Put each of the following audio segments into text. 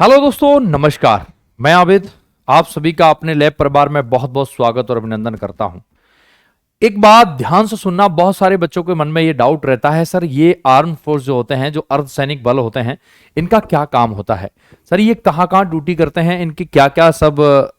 Hello दोस्तों, नमस्कार। मैं आबिद आप सभी का अपने लैब परिवार में बहुत बहुत स्वागत और अभिनंदन करता हूं। एक बात ध्यान से सुनना, बहुत सारे बच्चों के मन में ये डाउट रहता है, सर ये आर्म फोर्स जो होते हैं, जो अर्धसैनिक बल होते हैं, इनका क्या काम होता है? सर ये कहाँ कहाँ ड्यूटी करते हैं, इनके क्या क्या सब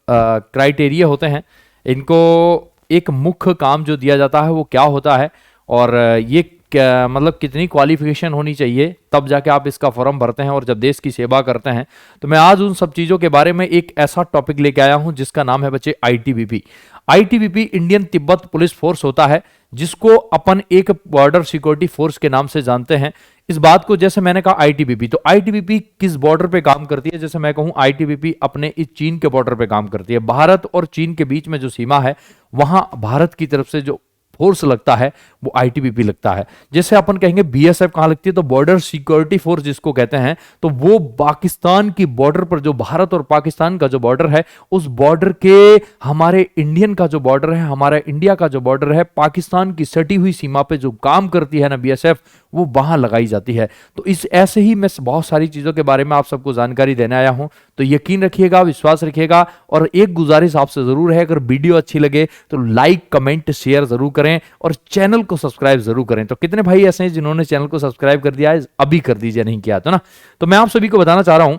क्राइटेरिया होते हैं, इनको एक मुख्य काम जो दिया जाता है वो क्या होता है, और ये क्या मतलब कितनी क्वालिफिकेशन होनी चाहिए तब जाके आप इसका फॉर्म भरते हैं और जब देश की सेवा करते हैं। तो मैं आज उन सब चीज़ों के बारे में एक ऐसा टॉपिक लेके आया हूं जिसका नाम है बच्चे ITBP. ITBP Indian Tibet police force होता है, जिसको अपन एक बॉर्डर सिक्योरिटी फोर्स के नाम से जानते हैं। इस बात को जैसे मैंने कहा आईटीबीपी, तो आईटीबीपी किस बॉर्डर पे काम करती है? जैसे मैं कहूं आईटीबीपी अपने इस चीन के बॉर्डर पे काम करती है। भारत और चीन के बीच में जो सीमा है, वहां भारत की तरफ से जो फोर्स लगता है वो आईटीबीपी लगता है। जैसे अपन कहेंगे बीएसएफ कहां लगती है, तो बॉर्डर सिक्योरिटी फोर्स जिसको कहते हैं, तो वो पाकिस्तान की बॉर्डर पर, जो भारत और पाकिस्तान का जो बॉर्डर है, उस बॉर्डर के हमारे इंडियन का जो बॉर्डर है, हमारा इंडिया का जो बॉर्डर है, पाकिस्तान की सटी हुई सीमा पे जो काम करती है ना बीएसएफ, वो वहां लगाई जाती है। तो इस ऐसे ही मैं बहुत सारी चीजों के बारे में आप सबको जानकारी देने आया हूं। तो यकीन रखिएगा, विश्वास रखिएगा, और एक गुजारिश आपसे जरूर है, अगर वीडियो अच्छी लगे तो लाइक कमेंट शेयर जरूर करें और चैनल को सब्सक्राइब जरूर करें। तो कितने भाई ऐसे हैं जिन्होंने चैनल को सब्सक्राइब कर दिया है? अभी कर दीजिए, नहीं किया तो ना। तो मैं आप सभी को बताना चाह रहा हूं,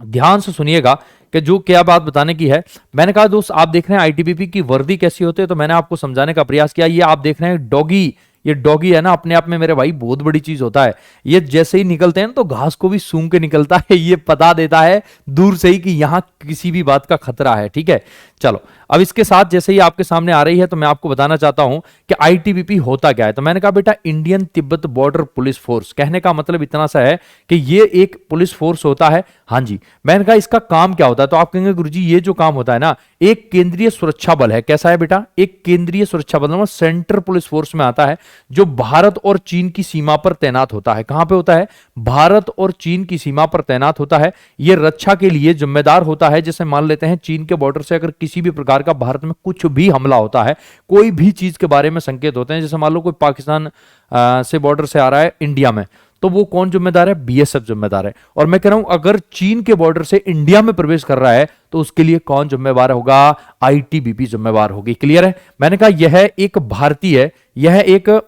ध्यान से सुनिएगा कि जो क्या बात बताने की है। मैंने कहा दोस्त, आप देख रहे हैं आईटीबीपी की वर्दी कैसी होती है, तो मैंने आपको समझाने का प्रयास किया। ये आप देख रहे हैं डॉगी, ये डॉगी है ना, अपने आप में मेरे भाई बहुत बड़ी चीज होता है। ये जैसे ही निकलते हैं तो घास को भी सूंघ के निकलता है, ये पता देता है दूर से ही कि यहां किसी भी बात का खतरा है। ठीक है, चलो अब इसके साथ जैसे ही आपके सामने आ रही है, तो मैं आपको बताना चाहता हूं कि आईटीबीपी होता क्या है। तो मैंने कहा बेटा, Indian Tibet border police force, कहने का मतलब इतना सा है कि ये एक पुलिस फोर्स होता है। हाँ जी, मैंने कहा इसका काम क्या होता है, तो आप कहेंगे गुरुजी ये जो काम होता है ना, एक केंद्रीय सुरक्षा बल है। कैसा है बेटा? एक केंद्रीय सुरक्षा बल, मतलब सेंट्रल पुलिस फोर्स में आता है, जो भारत और चीन की सीमा पर तैनात होता है। कहां पे होता है? भारत और चीन की सीमा पर तैनात होता है। यह रक्षा के लिए जिम्मेदार होता है। जैसे मान लेते हैं चीन के बॉर्डर से अगर किसी भी प्रकार का भारत में कुछ भी हमला होता है, कोई भी चीज के बारे में संकेत होते हैं, जैसे मान लो कोई पाकिस्तान से बॉर्डर से आ रहा है इंडिया में, तो वो कौन जिम्मेदार है? बीएसएफ जिम्मेदार है। और मैं कह रहा हूं अगर चीन के बॉर्डर से इंडिया में प्रवेश कर रहा है, तो उसके लिए कौन जिम्मेवार होगा? आईटीबीपी जिम्मेवार होगी। क्लियर है? मैंने कहा यह एक भारतीय, यह एक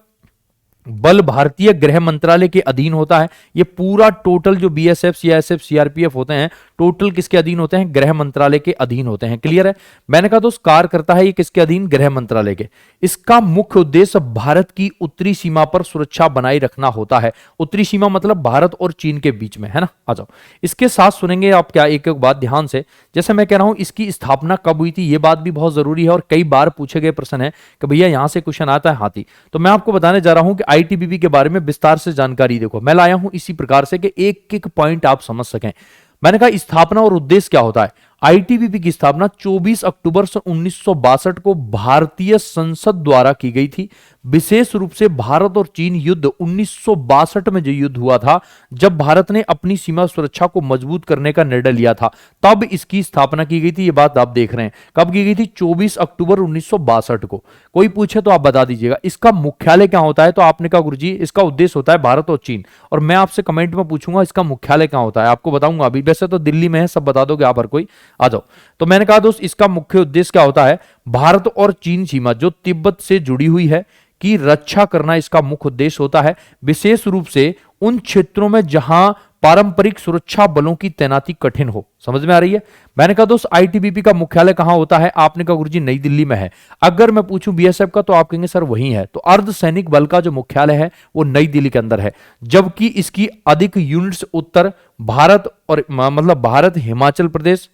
बल भारतीय गृह मंत्रालय के अधीन होता है। ये पूरा टोटल जो बीएसएफ, सीआईएसएफ, सीआरपीएफ होते हैं, टोटल किसके अधीन होते हैं? गृह मंत्रालय के अधीन होते हैं। क्लियर है? मैंने कहा दोस्त, कार्य करता है ये किसके अधीन? गृह मंत्रालय के। इसका मुख्य उद्देश्य भारत की उत्तरी सीमा पर सुरक्षा बनाए रखना होता है। उत्तरी सीमा मतलब भारत और चीन के बीच में, है ना। आ जाओ, इसके साथ सुनेंगे आप क्या, एक एक बात ध्यान से। जैसे मैं कह रहा हूं इसकी स्थापना कब हुई थी, ये बात भी बहुत जरूरी है, और कई बार पूछे गए प्रश्न है कि भैया यहां से क्वेश्चन आता है हाथी। तो मैं आपको बताने जा रहा हूं कि आईटीबीपी के बारे में विस्तार से जानकारी देखो मैं लाया हूं इसी प्रकार से कि एक एक पॉइंट आप समझ सकें। मैंने कहा स्थापना और उद्देश्य क्या होता है। आईटीबीपी की स्थापना 24 अक्टूबर 1962 को भारतीय संसद द्वारा की गई थी। विशेष रूप से भारत और चीन युद्ध 1962 में जो युद्ध हुआ था, जब भारत ने अपनी सीमा सुरक्षा को मजबूत करने का निर्णय लिया था, तब इसकी स्थापना की गई थी। ये बात आप देख रहे हैं, कब की गई थी? 24 अक्टूबर 1962 को। कोई पूछे तो आप बता दीजिएगा। इसका मुख्यालय क्या होता है? तो आपने कहा गुरुजी इसका उद्देश्य होता है भारत और चीन, और मैं आपसे कमेंट में पूछूंगा इसका मुख्यालय कहां होता है, आपको बताऊंगा अभी। वैसे तो दिल्ली में है, सब बता दोगे आप हर कोई। आ जाओ, तो मैंने कहा दोस्त इसका मुख्य उद्देश्य क्या होता है? भारत और चीन सीमा जो तिब्बत से जुड़ी हुई है की रक्षा करना इसका मुख्य उद्देश्य होता है। विशेष रूप से उन क्षेत्रों में जहां पारंपरिक सुरक्षा बलों की तैनाती कठिन हो। समझ में आ रही है? मैंने कहा दोस्त आईटीबीपी का मुख्यालय कहां होता है? आपने कहा गुरुजी नई दिल्ली में है। अगर मैं पूछूं बीएसएफ का, तो आप कहेंगे सर वही है। तो अर्धसैनिक बल का जो मुख्यालय है वो नई दिल्ली के अंदर है, जबकि इसकी अधिक यूनिट्स उत्तर भारत और मतलब भारत, हिमाचल प्रदेश,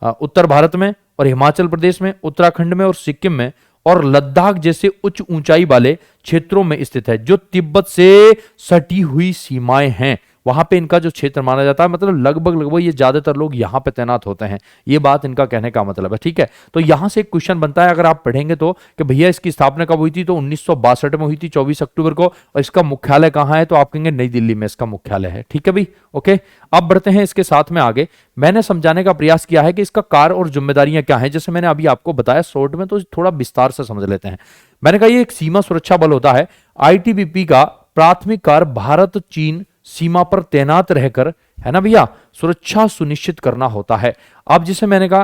उत्तर भारत में और हिमाचल प्रदेश में, उत्तराखंड में और सिक्किम में और लद्दाख जैसे उच्च ऊंचाई वाले क्षेत्रों में स्थित है, जो तिब्बत से सटी हुई सीमाएं हैं। वहां पे इनका जो क्षेत्र माना जाता है, मतलब लगभग ये ज्यादातर लोग यहां पे तैनात होते हैं। ये बात इनका कहने का मतलब है। ठीक है, तो यहां से एक क्वेश्चन बनता है अगर आप पढ़ेंगे तो, कि भैया इसकी स्थापना कब हुई थी? तो 1962 में हुई थी, 24 अक्टूबर को। और इसका मुख्यालय कहां है? तो आप कहेंगे नई दिल्ली में इसका मुख्यालय है। ठीक है भाई, ओके। अब बढ़ते हैं इसके साथ में आगे। मैंने समझाने का प्रयास किया है कि इसका कार्य और जिम्मेदारियां क्या है। जैसे मैंने अभी आपको बताया शॉर्ट में, तो थोड़ा विस्तार से समझ लेते हैं। मैंने कहा ये एक सीमा सुरक्षा बल होता है। आईटीबीपी का प्राथमिक कार्य भारत चीन सीमा पर तैनात रहकर, है ना भैया, सुरक्षा सुनिश्चित करना होता है। अब जैसे मैंने कहा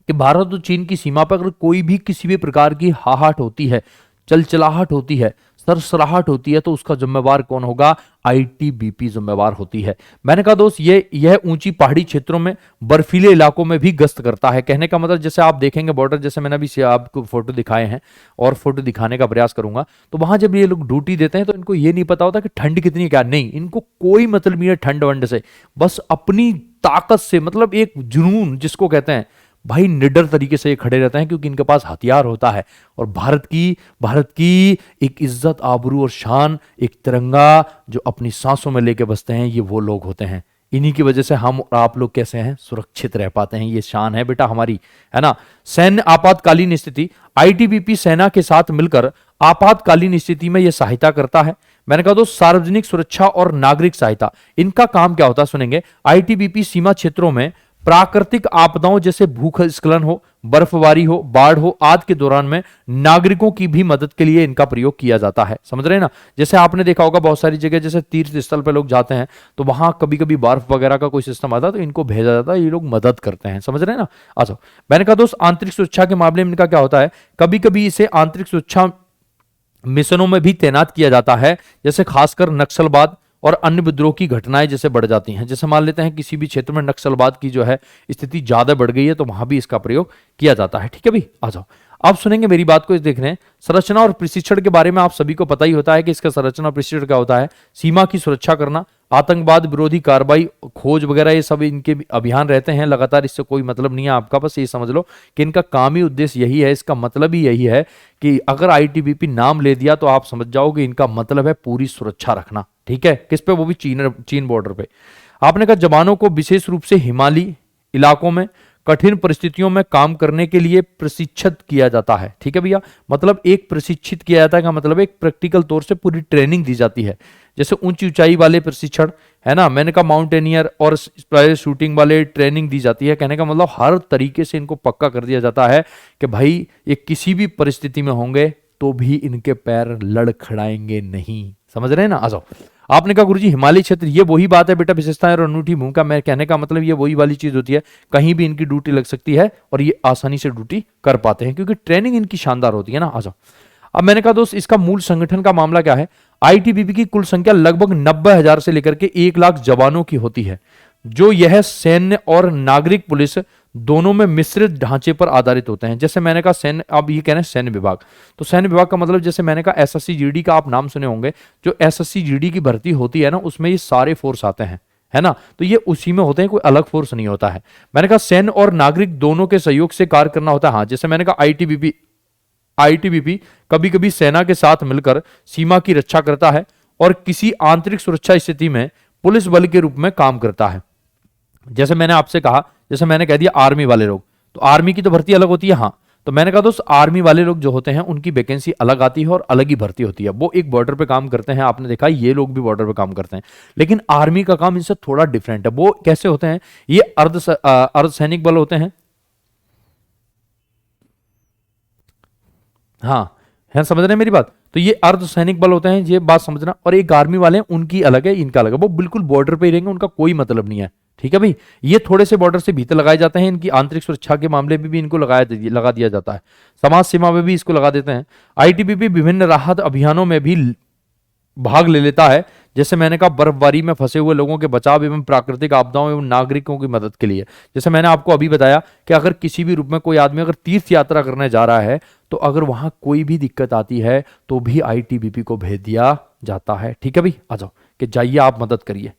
कि भारत और चीन की सीमा पर अगर कोई भी किसी भी प्रकार की हाहाट होती है, चलचलाहट होती है, सरसराहट होती है, तो उसका जिम्मेवार कौन होगा? आईटीबीपी जिम्मेवार होती है। मैंने कहा दोस्त, यह ऊंची पहाड़ी क्षेत्रों में, बर्फीले इलाकों में भी गश्त करता है। कहने का मतलब जैसे आप देखेंगे बॉर्डर, जैसे मैंने अभी आपको फोटो दिखाए हैं और फोटो दिखाने का प्रयास करूंगा, तो वहां जब ये लोग ड्यूटी देते हैं तो इनको ये नहीं पता होता कि ठंड कितनी है, क्या नहीं, इनको कोई मतलब नहीं है ठंड वंड से, बस अपनी ताकत से, मतलब एक जुनून जिसको कहते हैं भाई, निडर तरीके से ये खड़े रहते हैं, क्योंकि इनके पास हथियार होता है। और भारत की एक इज्जत, आबरू और शान, एक तिरंगा जो अपनी सांसों में लेके बसते हैं, ये वो लोग होते हैं। इन्हीं की वजह से हम और आप लोग कैसे हैं, सुरक्षित रह पाते हैं। ये शान है बेटा हमारी, है ना। सैन्य आपातकालीन स्थिति, आईटीबीपी सेना के साथ मिलकर आपातकालीन स्थिति में यह सहायता करता है। मैंने कहा दोस्त, सार्वजनिक सुरक्षा और नागरिक सहायता, इनका काम क्या होता है सुनेंगे। आईटीबीपी सीमा क्षेत्रों में प्राकृतिक आपदाओं जैसे भूस्खलन हो, बर्फबारी हो, बाढ़ हो आदि के दौरान में नागरिकों की भी मदद के लिए इनका प्रयोग किया जाता है। समझ रहे हैं ना। जैसे आपने देखा होगा बहुत सारी जगह, जैसे तीर्थ स्थल पे लोग जाते हैं तो वहां कभी कभी बर्फ वगैरह का कोई सिस्टम आता है तो इनको भेजा जाता है, ये लोग मदद करते हैं। समझ रहे हैं ना। अच्छा, मैंने कहा दोस्त, आंतरिक सुरक्षा के मामले में इनका क्या होता है, कभी कभी इसे आंतरिक सुरक्षा मिशनों में भी तैनात किया जाता है, जैसे खासकर नक्सलवाद और अन्य विद्रोह की घटनाएं जैसे बढ़ जाती हैं। जैसे मान लेते हैं किसी भी क्षेत्र में नक्सलवाद की जो है स्थिति ज्यादा बढ़ गई है, तो वहां भी इसका प्रयोग किया जाता है। ठीक है भाई, आ जाओ, आप सुनेंगे मेरी बात को, देख रहे हैं संरचना और प्रशिक्षण के बारे में आप सभी को पता ही होता है कि इसका संरचना और प्रशिक्षण क्या होता है। सीमा की सुरक्षा करना, आतंकवाद विरोधी कार्रवाई, खोज वगैरह, ये सब इनके अभियान रहते हैं लगातार। इससे कोई मतलब नहीं है आपका, बस ये समझ लो कि इनका काम ही उद्देश्य यही है। इसका मतलब ही यही है कि अगर आईटीबीपी नाम ले दिया तो आप समझ जाओगे इनका मतलब है पूरी सुरक्षा रखना। ठीक है, किस पे? वो भी चीन बॉर्डर पे। आपने कहा जवानों को विशेष रूप से हिमालयी इलाकों में कठिन परिस्थितियों में काम करने के लिए प्रशिक्षित किया जाता है। ठीक है भैया, मतलब एक प्रशिक्षित किया जाता है का मतलब एक प्रैक्टिकल तौर से पूरी ट्रेनिंग दी जाती है। जैसे ऊंची ऊंचाई वाले प्रशिक्षण, है ना, मैंने कहा माउंटेनियर और शूटिंग वाले ट्रेनिंग दी जाती है। कहने का मतलब हर तरीके से इनको पक्का कर दिया जाता है कि भाई ये किसी भी परिस्थिति में होंगे तो भी इनके पैर लड़खड़ाएंगे नहीं। समझ रहे हैं ना। आ जाओ, आपने कहा गुरुजी हिमालय क्षेत्र, ये वही बात है बेटा, विशेषताएं और अनूठी भूमिका। मैं कहने का मतलब ये वही वाली चीज होती है, कहीं भी इनकी ड्यूटी लग सकती है और ये आसानी से ड्यूटी कर पाते हैं क्योंकि ट्रेनिंग इनकी शानदार होती है ना। आ जाओ, अब मैंने कहा दोस्त, इसका मूल संगठन का मामला क्या है। आईटीबीपी की कुल संख्या लगभग 90,000 से लेकर के 1 लाख जवानों की होती है, जो यह सैन्य और नागरिक पुलिस दोनों में मिश्रित ढांचे पर आधारित होते हैं। जैसे मैंने कहा सैन्य, अब ये कह रहे हैं सैन्य विभाग, तो सैन्य विभाग का मतलब जैसे मैंने कहा एसएससी जीडी का आप नाम सुने होंगे। जो एसएससी जीडी की भर्ती होती है ना, उसमें ये सारे फोर्स आते हैं, है ना, तो ये उसी में होते हैं, कोई अलग फोर्स नहीं होता है। मैंने कहा सैन्य और नागरिक दोनों के सहयोग से कार्य करना होता है। हाँ, जैसे मैंने कहा आईटीबीपी कभी कभी सेना के साथ मिलकर सीमा की रक्षा करता है और किसी आंतरिक सुरक्षा स्थिति में पुलिस बल के रूप में काम करता है। जैसे मैंने आपसे कहा, जैसे मैंने कह दिया आर्मी वाले लोग, तो आर्मी की तो भर्ती अलग होती है। हाँ, तो मैंने कहा दोस्त आर्मी वाले लोग जो होते हैं उनकी वैकेंसी अलग आती है और अलग ही भर्ती होती है। वो एक बॉर्डर पे काम करते हैं, आपने देखा ये लोग भी बॉर्डर पे काम करते हैं, लेकिन आर्मी का काम इनसे थोड़ा डिफरेंट है। वो कैसे होते हैं, ये अर्धसैनिक बल होते हैं। हाँ, है, समझ रहे हैं मेरी बात। तो ये अर्धसैनिक बल होते हैं, ये बात समझना। और एक आर्मी वाले हैं, उनकी अलग है, इनका अलग है। वो बिल्कुल बॉर्डर पे ही रहेंगे, उनका कोई मतलब नहीं है। ठीक है भाई, ये थोड़े से बॉर्डर से भीतर लगाए जाते हैं। इनकी आंतरिक सुरक्षा के मामले में भी इनको लगा दिया जाता है। समाज सेवा में भी इसको लगा देते हैं। आईटीबीपी विभिन्न राहत अभियानों में भी भाग ले लेता है। जैसे मैंने कहा बर्फबारी में फंसे हुए लोगों के बचाव एवं प्राकृतिक आपदाओं एवं नागरिकों की मदद के लिए। जैसे मैंने आपको अभी बताया कि अगर किसी भी रूप में कोई आदमी अगर तीर्थ यात्रा करने जा रहा है तो अगर वहां कोई भी दिक्कत आती है तो भी आईटीबीपी को भेज दिया जाता है। ठीक है भाई, आ जाओ कि जाइए आप मदद करिए।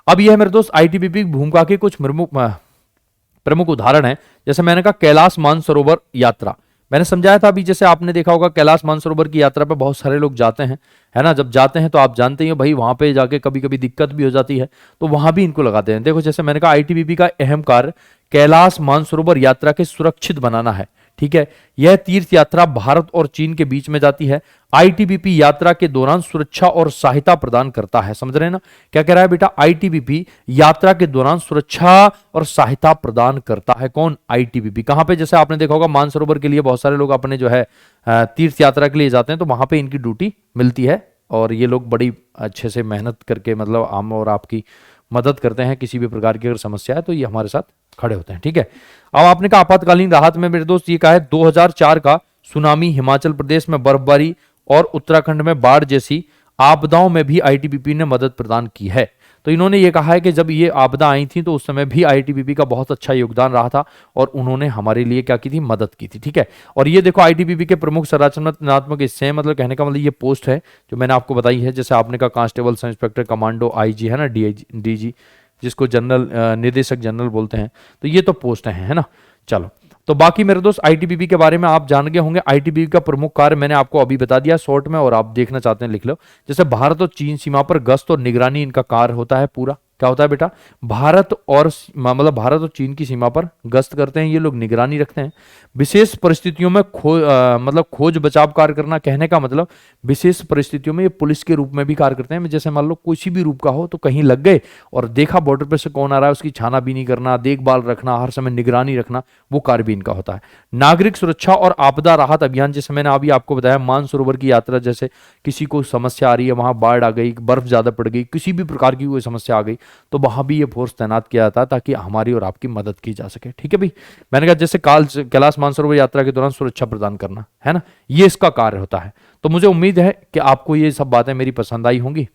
अब यह है मेरे दोस्त आईटीबीपी भूमिका के कुछ प्रमुख उदाहरण है। जैसे मैंने कहा कैलाश मानसरोवर यात्रा, मैंने समझाया था अभी। जैसे आपने देखा होगा कैलाश मानसरोवर की यात्रा पे बहुत सारे लोग जाते हैं, है ना। जब जाते हैं तो आप जानते हैं भाई वहां पे जाके कभी कभी दिक्कत भी हो जाती है, तो वहां भी इनको लगाते हैं। देखो जैसे मैंने कहा आईटीबीपी का अहम कार्य कैलाश मानसरोवर यात्रा के सुरक्षित बनाना है। ठीक है, यह तीर्थ यात्रा भारत और चीन के बीच में जाती है। आईटीबीपी यात्रा के दौरान सुरक्षा और सहायता प्रदान करता है। समझ रहे हैं ना, क्या कह रहा है बेटा, आईटीबीपी यात्रा के दौरान सुरक्षा और सहायता प्रदान करता है। कौन? आईटीबीपी। कहां पे? जैसे आपने देखा होगा मानसरोवर के लिए बहुत सारे लोग अपने जो है तीर्थ यात्रा के लिए जाते हैं, तो वहां पे इनकी ड्यूटी मिलती है और ये लोग बड़ी अच्छे से मेहनत करके मतलब हम और आपकी मदद करते हैं। किसी भी प्रकार की अगर समस्या है तो ये हमारे साथ खड़े होते हैं। ठीक है, अब आपने कहा आपातकालीन राहत में मेरे दोस्त ये कहा है 2004 का सुनामी, हिमाचल प्रदेश में बर्फबारी और उत्तराखंड में बाढ़ जैसी आपदाओं में भी आईटीबीपी ने मदद प्रदान की है। तो इन्होंने ये कहा है कि जब ये आपदा आई थी तो उस समय भी आईटीबीपी का बहुत अच्छा योगदान रहा था और उन्होंने हमारे लिए क्या की थी, मदद की थी। ठीक है, और ये देखो आईटीबीपी के प्रमुख संरचनात्मक हिस्से हैं, मतलब कहने का मतलब ये पोस्ट है जो मैंने आपको बताई है। जैसे आपने कहा constable, sub inspector, commando, IG है ना, डीजी जिसको जनरल निदेशक जनरल बोलते हैं, तो ये तो पोस्ट है ना। चलो, तो बाकी मेरे दोस्त आईटीबीपी के बारे में आप जान गए होंगे। आईटीबीपी का प्रमुख कार्य मैंने आपको अभी बता दिया शॉर्ट में, और आप देखना चाहते हैं लिख लो। जैसे भारत और चीन सीमा पर गश्त और निगरानी इनका कार्य होता है पूरा। क्या होता है बेटा, भारत और मतलब भारत और चीन की सीमा पर गश्त करते हैं ये लोग, निगरानी रखते हैं। विशेष परिस्थितियों में मतलब खोज बचाव कार्य करना, कहने का मतलब विशेष परिस्थितियों में ये पुलिस के रूप में भी कार्य करते हैं। जैसे मान लो किसी भी रूप का हो तो कहीं लग गए और देखा बॉर्डर पे से कौन आ रहा है, उसकी छानाबीनी करना, देखभाल रखना, हर समय निगरानी रखना, वो कार्य भी इनका होता है। नागरिक सुरक्षा और आपदा राहत अभियान, जैसे मैंने अभी आपको बताया मानसरोवर की यात्रा, जैसे किसी को समस्या आ रही है, वहां बाढ़ आ गई, बर्फ ज्यादा पड़ गई, किसी भी प्रकार की कोई समस्या आ गई, तो वहां भी ये फोर्स तैनात किया जाता है ताकि हमारी और आपकी मदद की जा सके। ठीक है भाई, मैंने कहा जैसे कैलाश मानसरोवर यात्रा के दौरान सुरक्षा प्रदान करना है ना, ये इसका कार्य होता है। तो मुझे उम्मीद है कि आपको ये सब बातें मेरी पसंद आई होंगी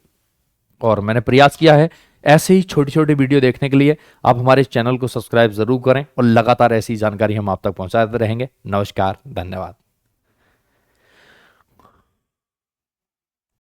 और मैंने प्रयास किया है ऐसे ही छोटी छोटी वीडियो देखने के लिए आप हमारे चैनल को सब्सक्राइब जरूर करें और लगातार ऐसी जानकारी हम आप तक पहुंचाते रहेंगे। नमस्कार, धन्यवाद।